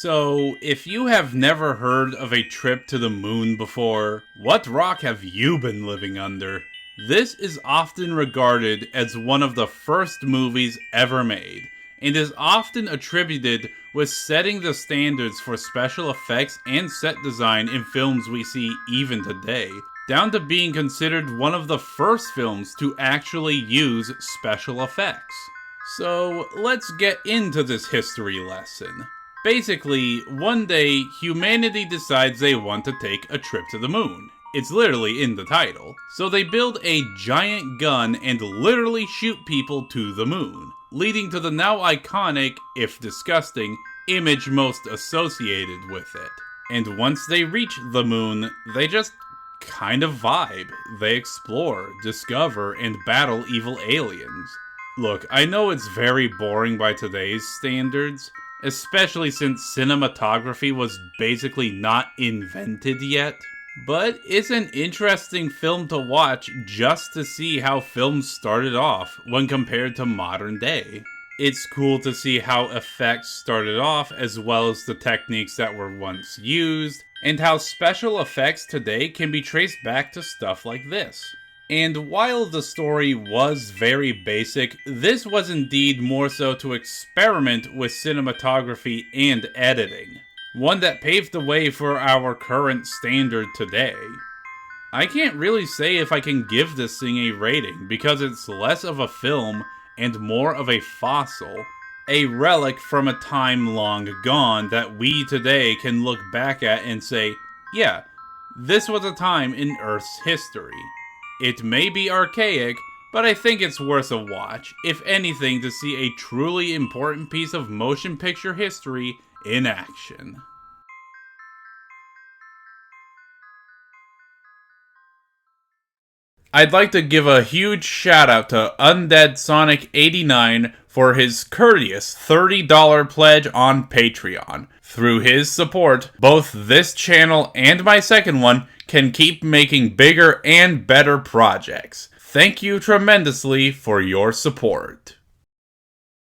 So, if you have never heard of a trip to the moon before, what rock have you been living under? This is often regarded as one of the first movies ever made, and is often attributed with setting the standards for special effects and set design in films we see even today, down to being considered one of the first films to actually use special effects. So, let's get into this history lesson. Basically, one day, humanity decides they want to take a trip to the moon. It's literally in the title. So they build a giant gun and literally shoot people to the moon, leading to the now iconic, if disgusting, image most associated with it. And once they reach the moon, they just kind of vibe. They explore, discover, and battle evil aliens. Look, I know it's very boring by today's standards, especially since cinematography was basically not invented yet. But it's an interesting film to watch just to see how films started off when compared to modern day. It's cool to see how effects started off as well as the techniques that were once used, and how special effects today can be traced back to stuff like this. And while the story was very basic, this was indeed more so to experiment with cinematography and editing. One that paved the way for our current standard today. I can't really say if I can give this thing a rating because it's less of a film and more of a fossil. A relic from a time long gone that we today can look back at and say, yeah, this was a time in Earth's history. It may be archaic, but I think it's worth a watch, if anything, to see a truly important piece of motion picture history in action. I'd like to give a huge shout out to Undead Sonic 89 for his courteous $30 pledge on Patreon. Through his support, both this channel and my second one can keep making bigger and better projects. Thank you tremendously for your support.